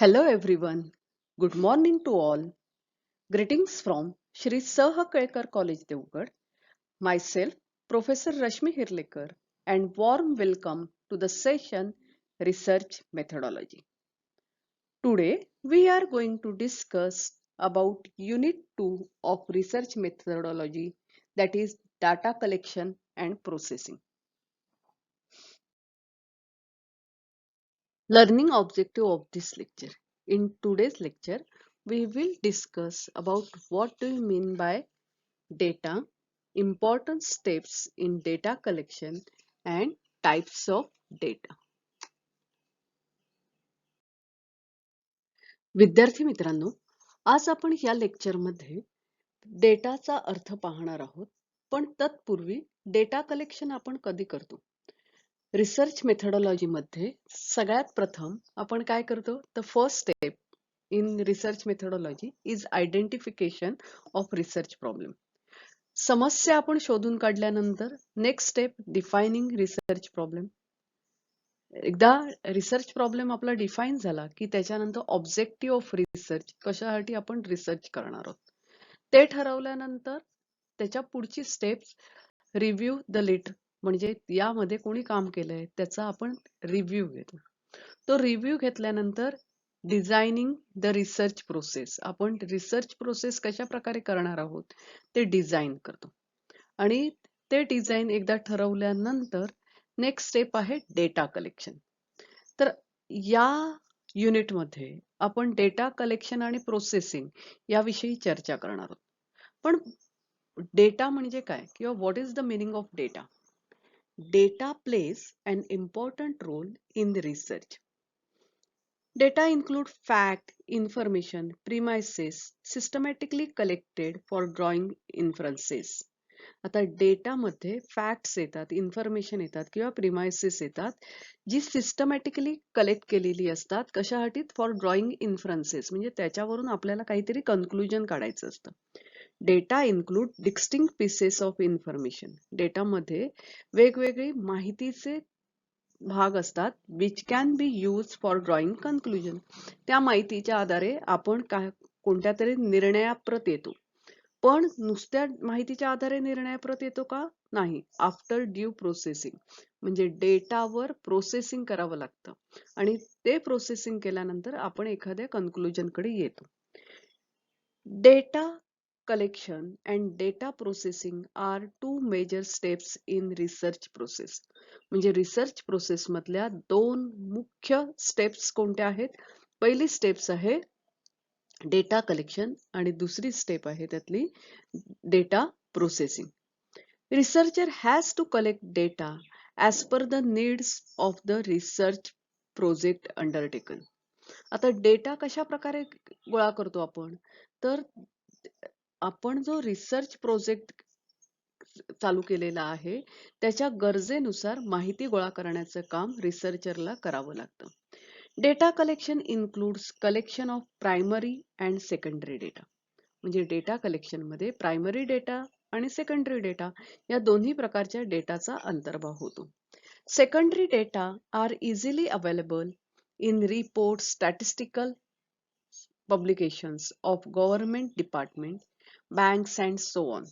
Hello everyone. Good morning to all. Greetings from Shri Saha Kelkar College Devgad. Myself, Professor Rashmi Hirlekar, and warm welcome to the session Research Methodology. Today, we are going to discuss about Unit 2 of Research Methodology, that is data collection and processing. Learning objective of this lecture. In today's lecture, we will discuss about what do you mean by data, important steps in data collection and types of data. विद्यार्थी मित्रांनो, आज आपण या लेक्चरमध्ये डेटाचा अर्थ पाहणार आहोत. पण तत्पूर्वी डेटा कलेक्शन आपण कधी करतो? रिसर्च मेथडॉलॉजी मध्ये सगळ्यात प्रथम आपण काय करतो? The first step in research methodology is identification of research problem. समस्या आपण शोधून काढल्यानंतर next step defining research problem. एकदा रिसर्च प्रॉब्लेम आपला डिफाईन झाला की त्याच्यानंतर ऑब्जेक्टिव्ह ऑफ रिसर्च, कशासाठी आपण रिसर्च करणार आहोत ते ठरवल्यानंतर त्याच्या पुढची स्टेप्स रिव्ह्यू द लिटर, म्हणजे यामध्ये कोणी काम केलंय त्याचा आपण रिव्ह्यू घेतो. तो रिव्ह्यू घेतल्यानंतर डिझायनिंग द रिसर्च प्रोसेस, आपण रिसर्च प्रोसेस कशा प्रकारे करणार आहोत ते डिझाईन करतो. आणि ते डिझाईन एकदा ठरवल्यानंतर नेक्स्ट स्टेप आहे डेटा कलेक्शन. तर या युनिटमध्ये आपण डेटा कलेक्शन आणि प्रोसेसिंग याविषयी चर्चा करणार आहोत. पण डेटा म्हणजे काय किंवा what is the meaning of data? Data plays an important role in the research. Data include fact, information, premises systematically collected for drawing inferences. आता डेटा मध्ये फॅक्ट्स येतात, इन्फॉर्मेशन येतात किंवा प्रिमायसेस येतात जी सिस्टमॅटिकली कलेक्ट केलेली असतात. कशासाठी? फॉर ड्रॉइंग इन्फरन्सेस, म्हणजे त्याच्यावरून आपल्याला काहीतरी कन्क्लुजन काढायचं असतं. Data include distinct pieces of information. डेटामध्ये वेगवेगळे माहितीचे भाग असतात which can be use for drawing conclusion. त्या माहितीच्या आधारे आपण कोणत्या तरी निर्णयाप्रत येतो. पण नुसत्या माहितीच्या आधारे निर्णयाप्रत येतो का? नाही. आफ्टर ड्यू प्रोसेसिंग, म्हणजे डेटावर प्रोसेसिंग करावं लागतं आणि ते प्रोसेसिंग केल्यानंतर आपण एखाद्या कन्क्लुजन कडे येतो. Data collection and data processing are two major steps in research process. म्हणजे रिसर्च प्रोसेस मधल्या दोन मुख्य स्टेप्स कोणत्या आहेत? पहिली स्टेप्स आहे डेटा कलेक्शन आणि दुसरी स्टेप आहे त्यातली data processing. Researcher has to collect data as per the needs of the research project undertaken. आता डेटा कशा प्रकारे गोळा करतो आपण? तर आपण जो रिसर्च प्रोजेक्ट चालू केलेला आहे त्याच्या गरजेनुसार माहिती गोळा करण्याचं काम रिसर्चरला करावं लागतं. Data collection includes collection of primary and secondary data. म्हणजे डेटा कलेक्शन मध्ये प्रायमरी डेटा आणि सेकंडरी डेटा या दोन्ही प्रकारच्या डेटाचा अंतर्भाव होतो. Secondary data are easily available in report, statistical publications of government department, banks and so on.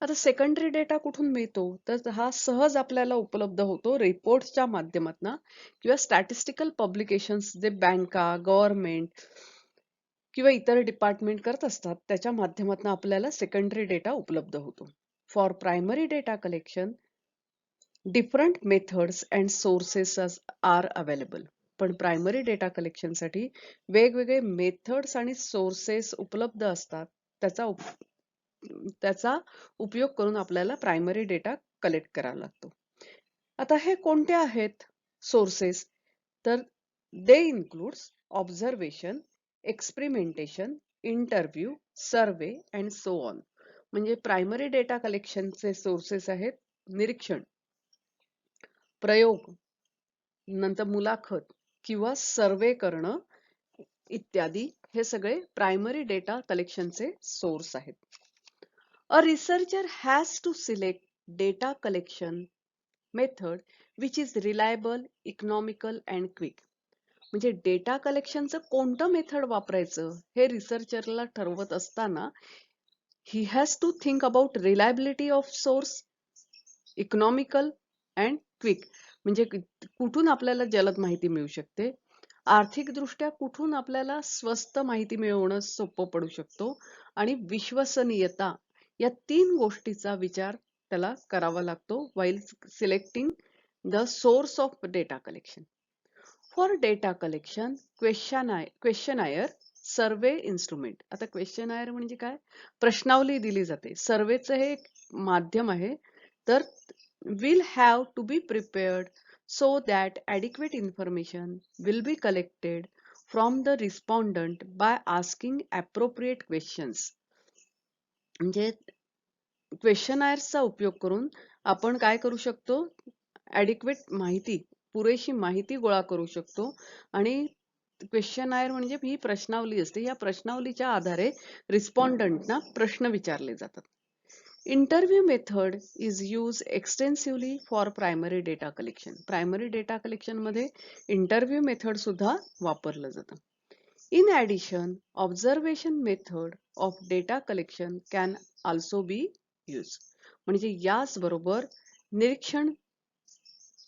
आता सेकंडरी डेटा कुठून मिळतो? तर हा सहज आपल्याला उपलब्ध होतो रिपोर्ट्सच्या माध्यमातून किंवा स्टॅटिस्टिकल पब्लिकेशन्स जे बँका, गव्हर्नमेंट किंवा इतर डिपार्टमेंट करत असतात त्याच्या माध्यमातून आपल्याला सेकंडरी डेटा उपलब्ध होतो. For primary data collection different methods and sources are available. पण प्रायमरी डेटा कलेक्शन साठी वेगवेगळे मेथड्स आणि सोर्सेस उपलब्ध असतात. त्याचा उपयोग करून आपल्याला प्रायमरी डेटा कलेक्ट करावा लागतो. आता हे कोणते आहेत सोर्सेस? तर they includes observation, experimentation, interview, survey and so on. म्हणजे प्रायमरी डेटा कलेक्शनचे सोर्सेस आहेत निरीक्षण, प्रयोग, नंतर मुलाखत किंवा सर्वे करणं इत्यादी. हे सगळे प्रायमरी डेटा कलेक्शनचे सोर्स आहेत. A researcher has to select data collection method which is reliable, economical and quick. म्हणजे डेटा कलेक्शनचं कोणतं मेथड वापरायचं हे रिसर्चरला ठरवत असताना he has to think about reliability of source, economical and quick. म्हणजे कुठून आपल्याला जलद माहिती मिळू शकते, आर्थिकदृष्ट्या कुठून आपल्याला स्वस्त माहिती मिळवणं सोपं पडू शकतो आणि विश्वसनीयता या 3 गोष्टीचा विचार त्याला करावा लागतो while selecting the source of data collection. For data collection, questionnaire, survey instrument. आता क्वेश्चनायर म्हणजे काय? प्रश्नावली दिली जाते. सर्वेचं हे एक माध्यम आहे. तर will have to be prepared so that adequate information will be collected from the respondent by asking appropriate questions. म्हणजे क्वेश्चनायर्सचा उपयोग करून आपण काय करू शकतो? ॲडिक्वेट माहिती, पुरेशी माहिती गोळा करू शकतो आणि क्वेश्चनायर म्हणजे ही प्रश्नावली असते. या प्रश्नावलीच्या आधारे रिस्पॉन्डंटना प्रश्न विचारले जातात. Interview method is use extensively for primary data collection. Primary data collection मध्ये इंटरव्ह्यू मेथड सुद्धा वापरलं जातं. In addition, observation method of data collection can also be used. म्हणजे याचबरोबर निरीक्षण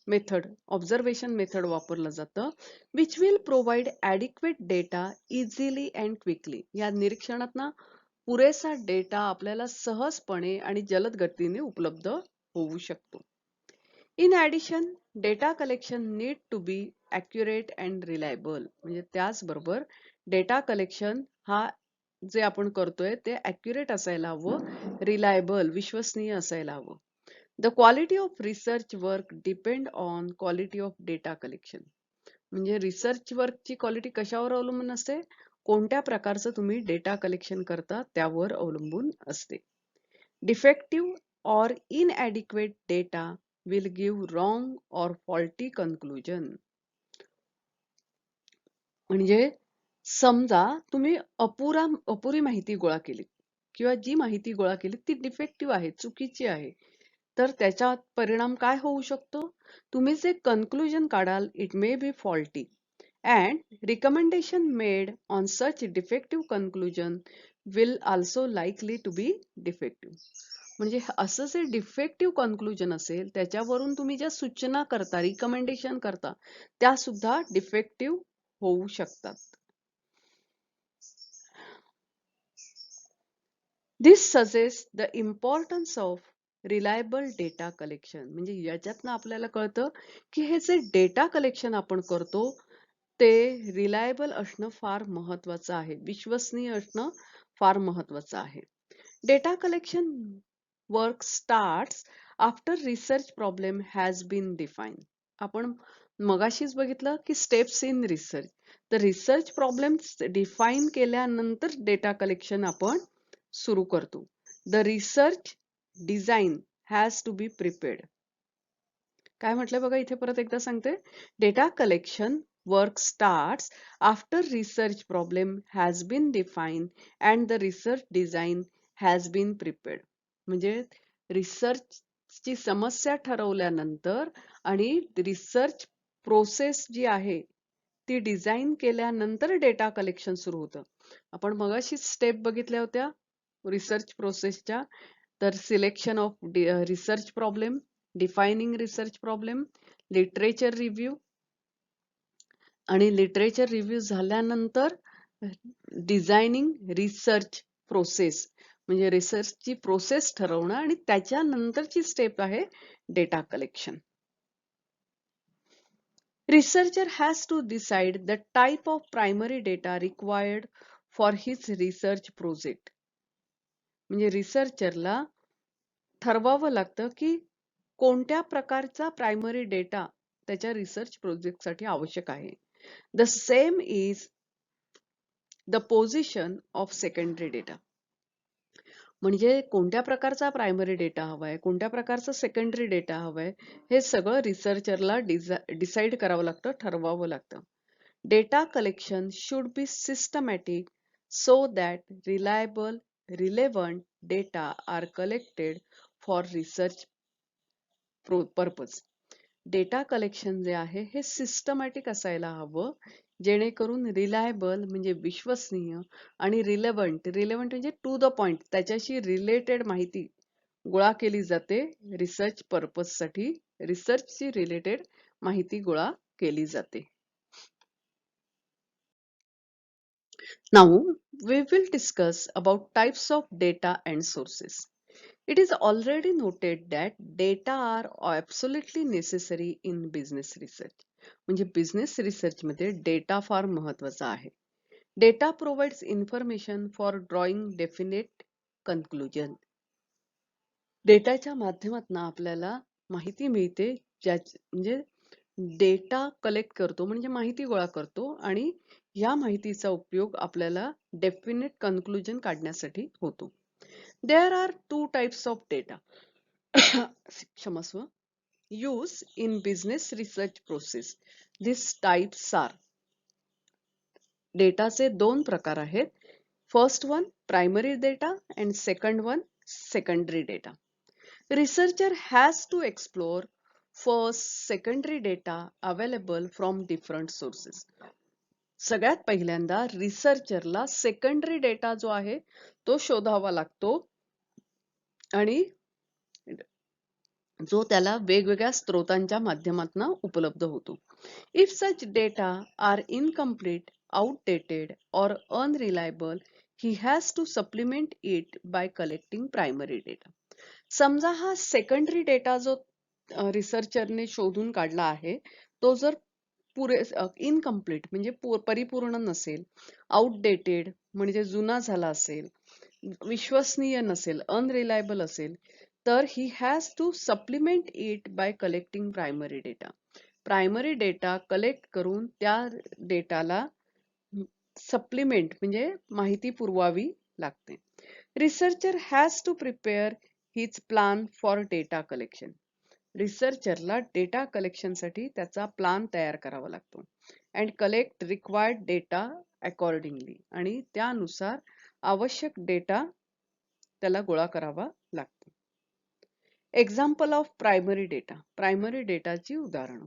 मेथड, ऑब्झर्वेशन मेथड वापरलं जातं, which will provide adequate data easily and quickly. या निरीक्षणातना पुरेसा डेटा आपल्याला सहजपणे आणि जलद गतीने उपलब्ध होऊ शकतो. In addition, data collection need to be accurate and reliable. म्हणजे त्याचबरोबर डेटा कलेक्शन हा जे आपण करतोय ते accurate असायला हवं, reliable, विश्वसनीय असायला हवं. The quality of research work depend on quality of data collection. म्हणजे रिसर्च वर्कची क्वालिटी कशावर अवलंबून असते? कोणत्या प्रकारचं तुम्ही डेटा कलेक्शन करता त्यावर अवलंबून असते. Defective or inadequate data will give wrong or faulty conclusion. म्हणजे समजा तुम्ही अपुरी माहिती गोळा केली किंवा जी माहिती गोळा केली ती डिफेक्टिव्ह आहे, चुकीची आहे, तर त्याचा परिणाम काय होऊ शकतो? तुम्ही जे कन्क्लुजन काढाल it may be faulty and recommendation made on such defective conclusion will also likely to be defective. म्हणजे असं जे डिफेक्टिव्ह कन्क्लुजन असेल त्याच्यावरून तुम्ही ज्या सूचना करता, रिकमेंडेशन करता, त्या सुद्धा डिफेक्टिव्ह होऊ शकतात. This suggests the importance of reliable data collection. म्हणजे याच्यातनं आपल्याला कळतं की हे जे डेटा कलेक्शन आपण करतो ते रिलायबल असणं फार महत्वाचं आहे, विश्वसनीय असणं फार महत्वाचं आहे. Data collection work starts after research problem has been define. आपण मगाशीच बघितलं की स्टेप्स इन रिसर्च. तर रिसर्च प्रॉब्लेम डिफाईन केल्यानंतर डेटा कलेक्शन आपण सुरू करतो. The research design has to be prepared. काय म्हटलंय बघा इथे परत एकदा सांगते. Data collection work starts after research problem has been define and the research design has been prepared. म्हणजे रिसर्चची समस्या ठरवल्यानंतर आणि रिसर्च प्रोसेस जी आहे ती डिझाईन केल्यानंतर डेटा कलेक्शन सुरू होतं. आपण मगाशी स्टेप बघितल्या होत्या रिसर्च प्रोसेसच्या. तर selection of research problem, defining research problem, literature review आणि लिटरेचर रिव्ह्यू झाल्यानंतर डिझायनिंग रिसर्च प्रोसेस म्हणजे रिसर्चची प्रोसेस ठरवणं आणि त्याच्यानंतरची स्टेप आहे data collection. Researcher has to decide the type of primary data required for his research project. म्हणजे रिसर्चरला ठरवावं लागतं की कोणत्या प्रकारचा प्रायमरी डेटा त्याच्या रिसर्च प्रोजेक्टसाठी आवश्यक आहे. The same is the position of secondary data. म्हणजे कोणत्या प्रकारचा प्रायमरी डेटा हवाय, कोणत्या प्रकारचा सेकंडरी डेटा हवाय, हे सगळं रिसर्चरला डिसाईड करावं लागतं, ठरवावं लागतं. Data collection should be systematic so that reliable, relevant data are collected for research purpose. Data collection जे आहे हे सिस्टमॅटिक असायला हवं, जेणेकरून रिलायबल म्हणजे विश्वसनीय आणि रिलेव्हंट म्हणजे टू द पॉइंट त्याच्याशी रिलेटेड माहिती गोळा केली जाते. रिसर्च पर्पजसाठी रिसर्चशी रिलेटेड माहिती गोळा केली जाते. Now we will discuss about types of data and sources. It is already noted that data are absolutely necessary in business research. म्हणजे बिझनेस रिसर्च मध्ये डेटा फार महत्वाचा आहे. Data provides information for drawing definite conclusion. डेटाच्या माध्यमातून आपल्याला माहिती मिळते, म्हणजे डेटा कलेक्ट करतो म्हणजे माहिती गोळा करतो आणि या माहितीचा उपयोग आपल्याला डेफिनेट कन्क्लुजन काढण्यासाठी होतो. There are two types of data क्षमस्व use in business research process. This types are. डेटाचे दोन प्रकार आहेत. First one primary data and second one secondary data. Researcher has to explore first secondary data available from different sources. सगळ्यात पहिल्यांदा रिसर्चरला secondary data जो आहे तो शोधावा लागतो आणि जो त्याला वेगवेगळ्या स्रोतांच्या माध्यमातून उपलब्ध होतो. If such data are incomplete, outdated or unreliable, he has to supplement it by collecting primary data. समजा हा सेकंडरी डेटा जो रिसर्चरने शोधून काढला आहे तो जर इनकम्प्लीट म्हणजे परिपूर्ण नसेल, आउटडेटेड म्हणजे जुना झाला असेल, विश्वसनीय नसेल, अनरिलायबल असेल, तर he has to supplement it by collecting primary data. Primary data collect करून त्या डेटाला सप्लिमेंट म्हणजे माहिती पुरवावी लागते. Researcher has to prepare his plan for data collection. रिसर्चरला डेटा कलेक्शनसाठी त्याचा प्लान तयार करावा लागतो. And collect required data accordingly. आणि त्यानुसार आवश्यक डेटा त्याला गोळा करावा लागतो. Example of primary data. Primary डेटाची उदाहरणं.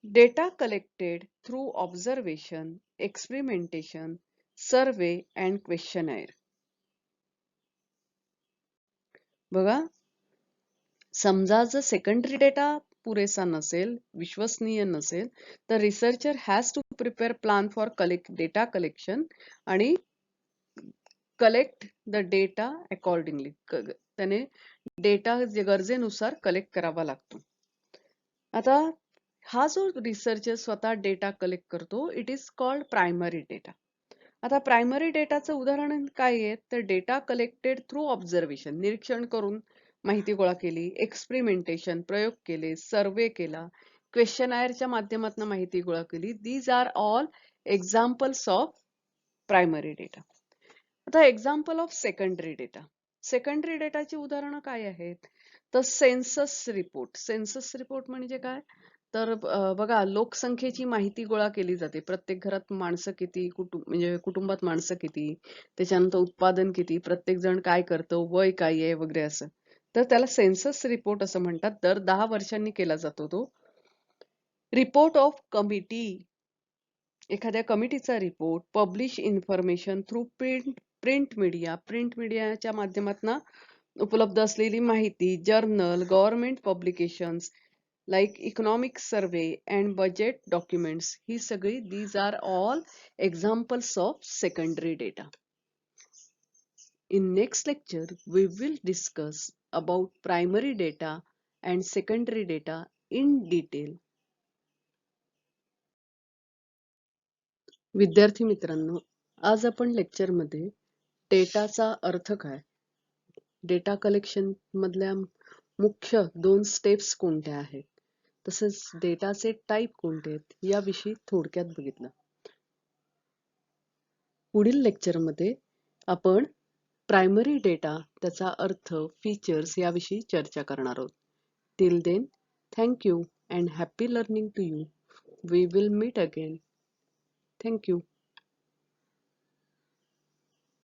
Data collected through observation, experimentation, survey and questionnaire. बघा, समजा जर सेकंडरी डेटा पुरेसा नसेल, विश्वसनीय नसेल, तर researcher has to prepare plan for data collection आणि कलेक्ट द डेटा अकॉर्डिंगली. त्याने डेटा गरजेनुसार कलेक्ट करावा लागतो. आता हा जो रिसर्चर स्वतः डेटा कलेक्ट करतो, it is called primary data. आता प्रायमरी डेटाचं उदाहरण काय आहे, तर डेटा कलेक्टेड थ्रू ऑब्झर्वेशन, निरीक्षण करून माहिती गोळा केली, एक्सपेरिमेंटेशन, प्रयोग केले, सर्वे केला, क्वेश्चनायरच्या माध्यमातून माहिती गोळा केली. These are all examples of primary data. आता example of secondary data. Secondary डेटाची उदाहरणं काय आहेत, तर सेन्सस रिपोर्ट. सेन्सस रिपोर्ट म्हणजे काय, तर बघा, लोकसंख्येची माहिती गोळा केली जाते. प्रत्येक घरात माणसं किती, म्हणजे कुटुंबात माणसं किती, त्याच्यानंतर उत्पादन किती, प्रत्येक जण काय करतो, वय काय आहे वगैरे असं. तर त्याला सेन्सस रिपोर्ट असं म्हणतात. दर 10 वर्षांनी केला जातो तो. Report of committee. एखाद्या कमिटीचा report. Publish information through print media. Print मीडियाच्या माध्यमातून उपलब्ध असलेली माहिती. Journal, government publications like economic survey and budget documents. ही सगळी, these are all examples of secondary data. In next lecture, we will discuss about primary data and secondary data in detail. विद्यार्थी मित्रांनो, आज आपण लेक्चर मध्ये डेटाचा अर्थ काय, डेटा कलेक्शन मधल्या मुख्य 2 स्टेप्स कोणत्या आहेत, तसेच डेटाचे टाईप कोणते आहेत याविषयी थोडक्यात बघितलं. पुढील लेक्चरमध्ये आपण प्रायमरी डेटा, त्याचा अर्थ, फीचर्स याविषयी चर्चा करणार आहोत. Till then, thank you and happy learning to you. We will meet again. Thank you.